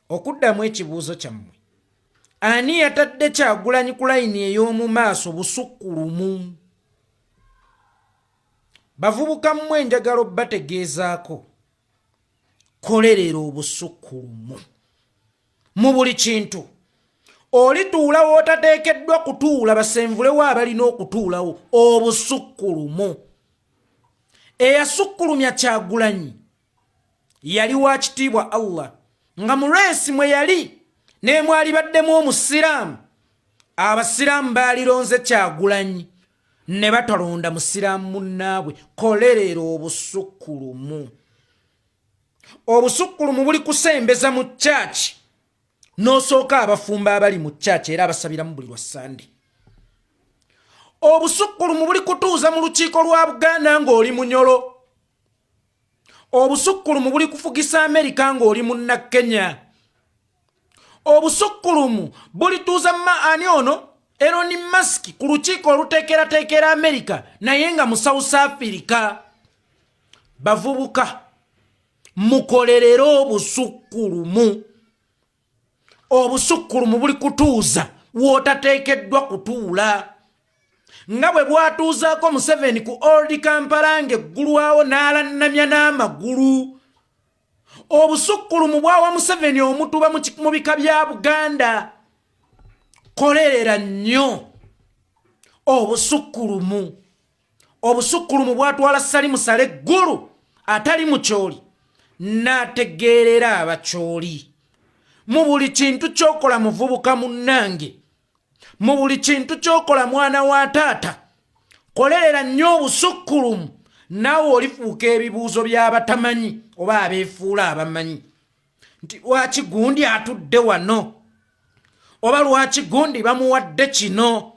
okuddamu ekibuuzo kyammwe ani yatadde Kyagulanyi ku layini ey'omu maaso Obussukulumu? Bavubuka mmwe njagala bategeezaako kolerera Obussukulumu mu buli kintu. Olituula wootateekeddwa kutuula, basenvulewo abalina okutuulawo. Obussukulumu eyasukkulumya Kyagulanyi yali wa kitiibwa Allah, nga mu lwesi mwe yali ne mwali baddemu omusiraamu. Abasiraamu baalironze Kyagulanyi ne batalonda musiraamu munnaabwe. Kolerera Obussukulumu. Obussukulumu buli kusembeza mu church n'osooka abafumba abali mu church era abasabiramu buli lwa Sunday. Obussukulumu buli kutuuza mu lukiiko lwa Buganda ng'oli Munyolo. Obussukulumu buli kufugisa Amerika ng'oli munna Kenya. Obussukulumu buli tuuza ani ono Elon Musk ku lukiiko oluteekerateekera Amerika naye nga mu South Africa. Bavubuka mukolerera Obussukulumu. Obussukulumu buli kutuuza wootateekeddwa kutuula. Nga bwe bwatuuzaako Museveni ku Old Kampala ng'eggulu awo n'alannamya n'amagulu. Obussukulumu bwawa Museveni omutuba mu bika bya Buganda. Kolerera nnyo Obussukulumu. Obussukulumu bwatwala Salimu Sale eggulu atali mu kyoli n'ategeerera abakyoli. Mu buli kintu ky'okola muvubuka munnange, mu buli kintu ky'okola mwana wa taata, kolerera nnyo Obussukulumu. Naawe olifuuka ebibuuzo by'abatamanyi oba abeefuula abamanyi. Nti lwaki gundi atudde wano? Oba lwaki gundi bamuwadde kino?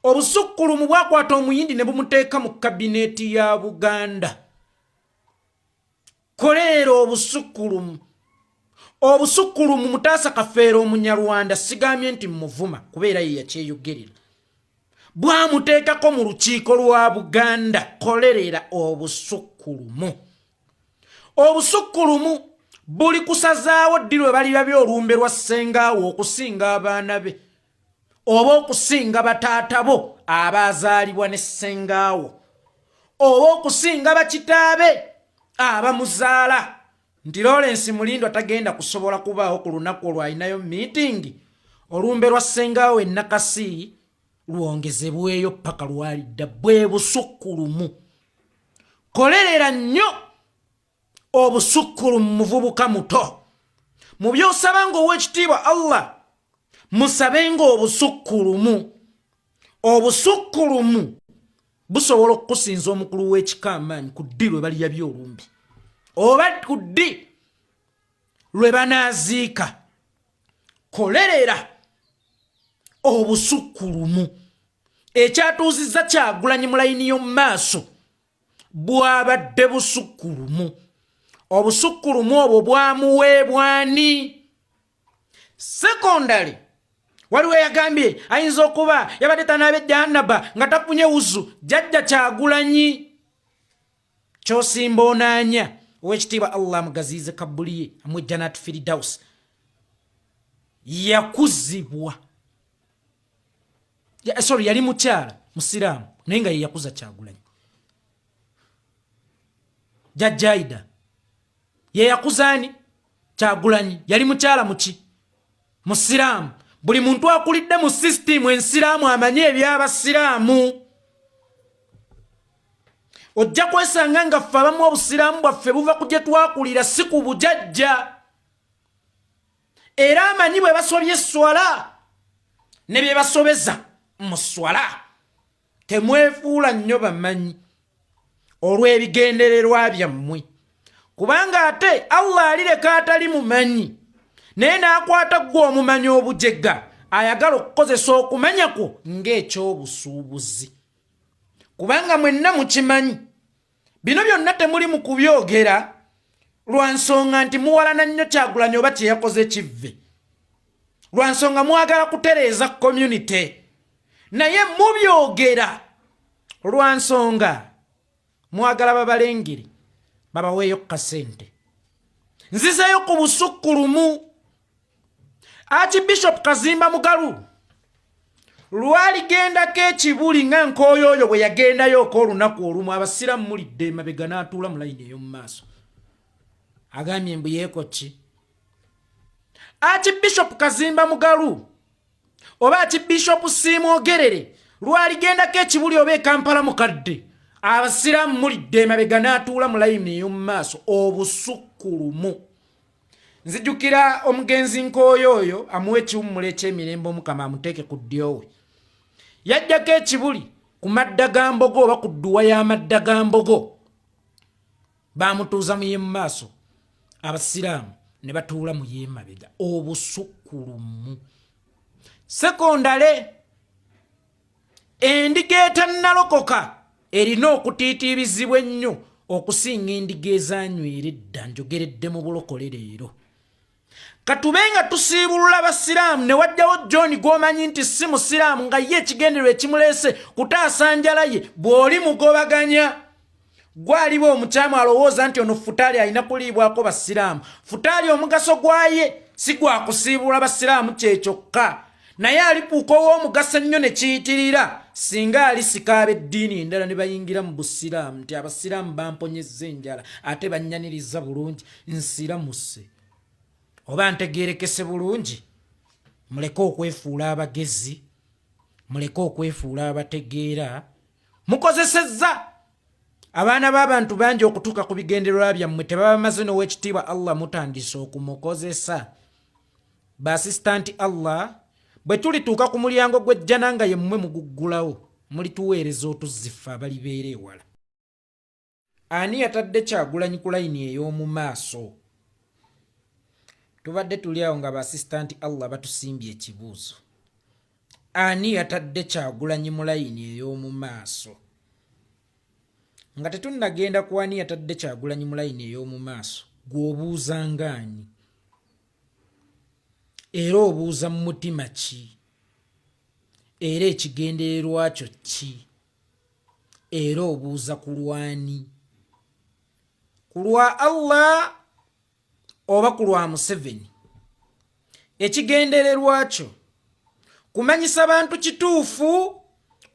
Obussukulumu bwakwata omuyindi ne bumuteeka mu kabineeti ya Buganda. Kolerera Obussukulumu. Obussukulumu Mutaasa Kafeero Omunyarwanda sigambye nti muvuma kubeera ye yakyeyogerera. Bwamuteekako mu lukiiko lwa Buganda. Kolerera Obussukulumu. Obussukulumu buli kusazaawo ddi lwe balirabye olumbe lwa ssengaawo okusinga abaana be oba okusinga bataata bo abaazaalibwa ne ssengaawo oba okusinga bakitaabe abamuzaala. Nti Lawrence Mulindwa tagenda kusobola kubaawo ku lunaku olwo alinayo meeting. Olumbe lwa ssengaawo e Nakasi lwongezebweyo paka lwalidda. Bwe Bussukulumu. Kolerera nnyo Obussukulumu muvubuka muto. Mu by'osaba ng'ow'ekitiibwa Allah musabenga Obussukulumu. Obussukulumu busobola okukusinza omukulu w'ekika amaanyi ku ddi lwe baliyabye olumbi oba ku ddi lwe banaaziika. Kolerera Obussukulumu. Ekyatuuzizza Kyagulanyi mu layini y'omu maaso bwabadde Bussukulumu. Obussukulumu obwo bwamuweebwa ani? Secondary waliwo yagambye ayinza okuba yabadde tanaabe Jahannaba nga tafunye wuzu. Jjajja Kyagulanyi ky'osimba onaanya ow'ekitiibwa Allah mugaziize Kabuliye amwe Jannat Firdaus yakuzibwa. Yali mukyala musiraamu naye nga ye yakuza Kyagulanyi. Jjajja Aida ye yakuza ani? Kyagulanyi. Yali mukyala muki? Musiraamu. Buli muntu akulidde mu system ensiraamu amanye eby'abasiraamu. Ojja kwesanga nga ffe abamu obusiraamu bwaffe buva ku gye twakulira si ku bujajja. Era amanyi bwe basobye swala ne bye basobeza mu swala. Temwefuula nnyo bamanyi olw'ebigendererwa byammwe. Kubanga ate Allah alireka atali mumanyi naye n'akwata ggwe omumanyi obujegga ayagala okukozesa okumanyako ng'ekyobusuubuzi. Kubanga mwenna mukimanyi bino byonna temuli mu kubyogera lwa nsonga nti muwalana nnyo Kyagulanyi oba kye yakoze kivve, lwa nsonga mwagala kutereeza community, naye mubyogera lwa nsonga mwagala babalengere babaweeyo kasente. Nzizeyo ku Bussukulumu Archbishop Kazimba Mugalu lwali gendako ekibuli nga nkooyo oyo bwe yagendayo ok'olunaku olumu abasiraamu mulidde emabega n'atuula mu layini ey'omu maaso agambye mbu yeeko ki. Archbishop Kazimba Mugalu oba Archbishop Simwogerere lwali gendako ekibuli oba Kampala mukadde abasiraamu mulidde emabega n'atuula mu layini ey'omu maaso. Obussukulumu. Nzijukira omugenzi nkooyo oyo amuwe ekiwummula eky'emirembe Omukama amuteeke ku ddyo we. Yajjako ekibuli ku madda ga mbogo oba ku dduwa y'amadda ga mbogo. Baamutuuza mu ye mu maaso. Abasiraamu ne batuula mu ye mabega. Obussukulumu. Sekondale endiga etannalokoka erina okutiitiibizibwa ennyo okusinga endiga ezanywera edda. Njogeredde mu bulokole leero. Katubenga tusiibulula abasiraamu ne wajjawo John gwomanyi nti si musiraamu nga ye ekigendererwa ekimuleese kutaasa njala ye bw'oli mugobaganya. Gwaliwo omukyamu alowooza nti ono futaali alina kuliibwako basiraamu. Futaali omugaso gwaye si gwa kusiibula basiraamu kyekyokka, naye alipuuka ow'omugaso ennyo ne kiyitirira singa alisika ab'eddiini endala ne bayingira mu busiraamu nti abasiraamu bamponyezza enjala ate bannyaniriza bulungi nsiramuse. Oba ntegeerekese bulungi. Muleke okwefuula abagezi, muleke okwefuula abategeera. Mukozesezza abaana b'abantu bangi okutuuka ku bigendererwa byammwe tebabamaze n'ow'ekitiibwa Allah mutandise okumukozesa. Ba-assistant Allah bwe tulituuka ku mulyango gw'ejjana nga ye mmwe muguggulawo mulituweereza otuziffe abalibeera ewala. Ani yatadde Kyagulanyi ku layini ey'omu maaso? Tubadde tuli awo nga ba-assistant Allah batusimbye ekibuuzo. Ani yatadde Kyagulanyi mu layini ey'omu maaso? Nga tetunnagenda ku ani yatadde Kyagulanyi mu layini ey'omu maaso, gw'obuuza ng'ani? Era obuuza mu mutima ki? Era ekigendererwa kyo ki? Era obuuza ku lwani? Ku lwa Allah oba ku lwa Museveni? Ekigendererwa kyo kumanyisa bantu kituufu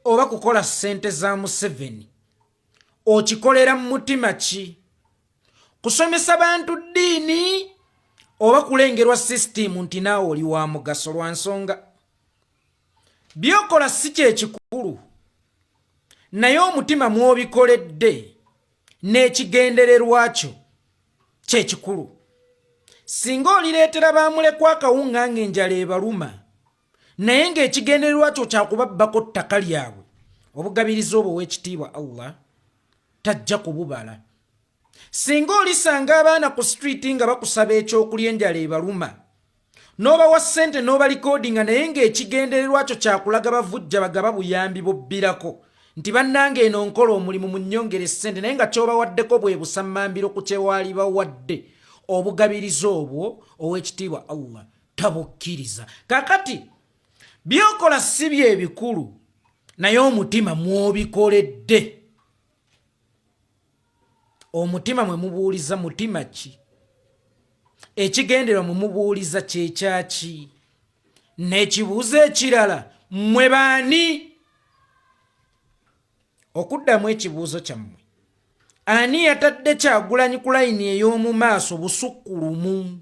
oba kukola ssente za Museveni? Okikolera mu mutima ki? Kusomesa bantu ddiini oba kulengerwa sisitimu nti naawe oli wa mugaso? Lwa nsonga byokola si kyekikulu, naye omutima mw'obikoledde n'ekigendererwa kyo kyekikulu. Singa olireetera baamulekwa akawunga ng'enjala ebaluma naye ng'ekigendererwa kyo kyakubabbako ttaka lyabwe, obugabiriza obwo ow'ekitiibwa Allah tajja kububala. Singa olisanga abaana ku street nga bakusaba ekyokulya enjala ebaluma n'obawa ssente n'obalikoodinga naye ng'ekigendererwa kyo kyakulaga bavujja bagaba buyambi bobbirako nti bannange eno nkola omulimu mu nnyongere ssente, naye nga ky'obawaddeko bwe busammambiro ku kyewaali bawadde, obugabiriza obwo ow'ekitiibwa Allah tabukkiriza. Kakati byokola si bye bikulu, naye omutima mw'obikoledde. Omutima mwe mubuuliza mutima ki? Ekigendererwa mwe mubuuliza kyekyaki? N'ekibuuzo ekirala mmwe baani? Okuddamu ekibuuzo kyammwe, ani yatadde Kyagulanyi ku layini ey'omu maaso? Bussukulumu.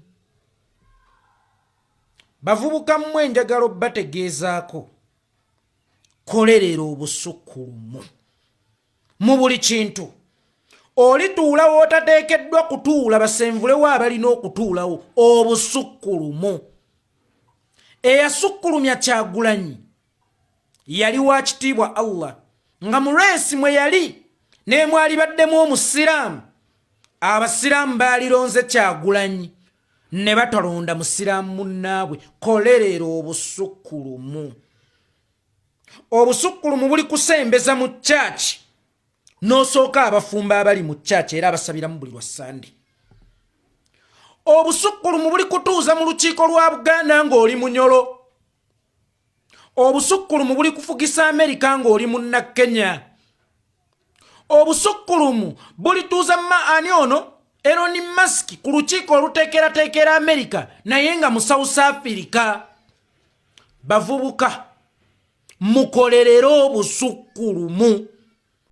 Bavubuka mmwe njagala obbategeezaako, kolerera obussukulumu mu buli kintu. Olituulawo otateekeddwa kutuula, basenvulewo abalina okutuulawo. Obussukulumu. Eyasukkulumya Kyagulanyi yali wa kitiibwa Allah, nga mu lwensi mwe yali n'emwali baddemu omusiraamu. Abasiraamu baalironze Kyagulanyi ne batalonda musiraamu munnaabwe. Kolerera obussukulumu. Obussukulumu buli kusembeza mu church n'osooka abafumba abali mu church era abasabiramu buli lwa Sande. Obussukulumu buli kutuuza mu lukiiko lwa Buganda ng'oli munyolo. Obussukulumu buli kufugisa Amerika ng'oli munna Kenya. Obussukulumu buli tuuza ani ono Elon Musk ku lukiiko oluteekerateekera America naye nga mu South Africa. Bavubuka mukolerero obusukkulumu